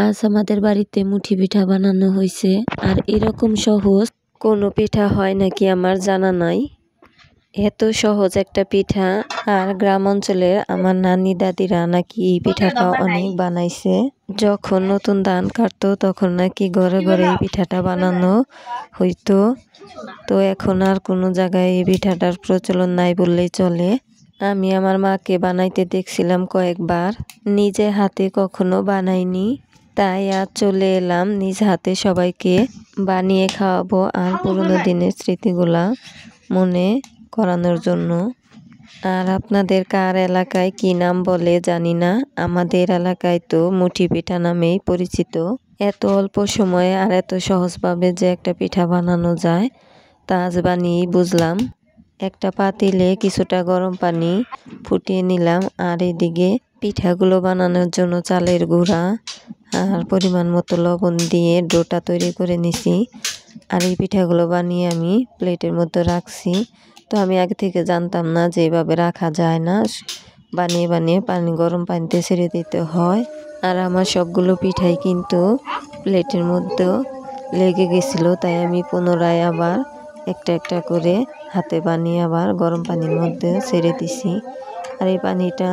আজ আমাদের বাড়িতে মুঠি পিঠা বানানো হয়েছে। আর এরকম সহজ কোনো পিঠা হয় নাকি আমার জানা নাই। এত সহজ একটা পিঠা। আর গ্রাম অঞ্চলের আমার নানি দাদিরা নাকি এই পিঠাটা অনেক বানাইছে। যখন নতুন ধান কাটতো তখন নাকি ঘরে ঘরে এই পিঠাটা বানানো হইতো। তো এখন আর কোনো জায়গায় এই পিঠাটার প্রচলন নাই বললেই চলে। আমি আমার মাকে বানাইতে দেখছিলাম কয়েকবার, নিজে হাতে কখনো বানাইনি। তাই আজ চলে এলাম নিজ হাতে সবাইকে বানিয়ে খাওয়াবো আর পুরোনো দিনের স্মৃতিগুলা মনে করানোর জন্য। আর আপনাদের কার এলাকায় কি নাম বলে জানি না, আমাদের এলাকায় তো মুঠি পিঠা নামেই পরিচিত। এত অল্প সময়ে আর এত সহজভাবে যে একটা পিঠা বানানো যায় তা আজ বানিয়েই বুঝলাম। একটা পাতিলে কিছুটা গরম পানি ফুটিয়ে নিলাম আর এদিকে পিঠাগুলো বানানোর জন্য চালের গুঁড়া আর পরিমাণ মতো লবণ দিয়ে ডোটা তৈরি করে নিছি। আর এই পিঠাগুলো বানিয়ে আমি প্লেটের মধ্যে রাখছি। তো আমি আগে থেকে জানতাম না যে এভাবে রাখা যায় না, বানিয়ে বানিয়ে গরম পানিতে ছেড়ে দিতে হয়। আর আমার সবগুলো পিঠাই কিন্তু প্লেটের মধ্যেও লেগে গেছিল, তাই আমি পুনরায় আবার একটা একটা করে হাতে বানিয়ে আবার গরম পানির মধ্যে ছেড়ে দিছি। আর এই পানিটা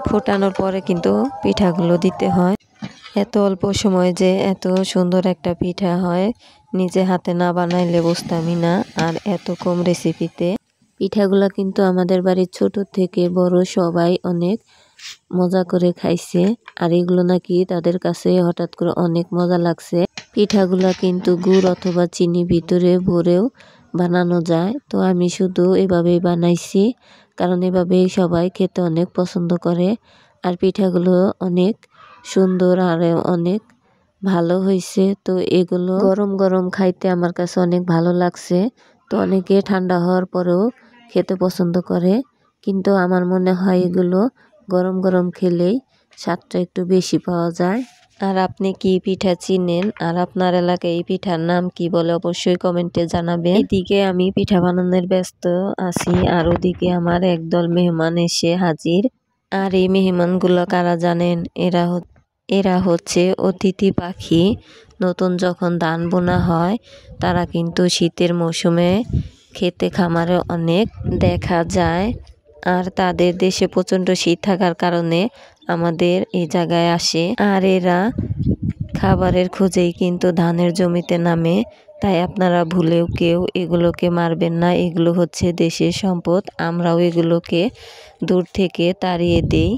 ফোটানোর পরে কিন্তু পিঠাগুলো দিতে হয়। এত অল্প সময় যে এত সুন্দর একটা পিঠা হয় নিজে হাতে না বানাইলে বুঝতামই না। আর এত কম রেসিপিতে পিঠাগুলা কিন্তু আমাদের বাড়ির ছোট থেকে বড় সবাই অনেক মজা করে খাইছে। আর এগুলো নাকি তাদের কাছে হঠাৎ করে অনেক মজা লাগছে। পিঠাগুলা কিন্তু গুড় অথবা চিনি ভিতরে ভরেও বানানো যায়। তো আমি শুধু এভাবেই বানাইছি, কারণ এভাবেই সবাই খেতে অনেক পছন্দ করে। আর পিঠাগুলো অনেক সুন্দর আর অনেক ভালো হয়েছে। তো এগুলো গরম গরম খাইতে আমার কাছে অনেক ভালো লাগছে। তো অনেকে ঠান্ডা হওয়ার পরেও খেতে পছন্দ করে, কিন্তু আমার মনে হয় এগুলো গরম গরম খেলেই স্বাদটা একটু বেশি পাওয়া যায়। আর আপনি কি পিঠা চিনেন? আর আপনার এলাকায় এই পিঠার নাম কি বলে অবশ্যই কমেন্টে জানাবেন। এদিকে আমি পিঠা বানানোর ব্যস্ত আছি আর ওদিকে আমার একদল মেহমান এসে হাজির। আর এই মেহমানগুলো কারা জানেন? এরা হচ্ছে অতিথি পাখি। নতুন যখন ধান বোনা হয় তারা কিন্তু শীতের মৌসুমে খেতে খামারে অনেক দেখা যায়। আর তাদের দেশে প্রচণ্ড শীত থাকার কারণে আমাদের এই জায়গায় আসে। আর এরা খাবারের খোঁজেই কিন্তু ধানের জমিতে নামে। তাই আপনারা ভুলেও কেউ এগুলোকে মারবেন না। এগুলো হচ্ছে দেশের সম্পদ, আমরাও এগুলোকে দূর থেকে তাড়িয়ে দেই।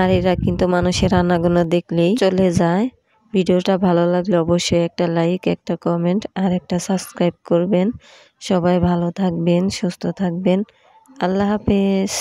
আর এরা কিন্তু মানুষের আনাগোনা দেখলেই চলে যায়। ভিডিওটা ভালো লাগলে অবশ্যই একটা লাইক, একটা কমেন্ট আর একটা সাবস্ক্রাইব করবেন। সবাই ভালো থাকবেন, সুস্থ থাকবেন। আল্লাহ হাফেজ।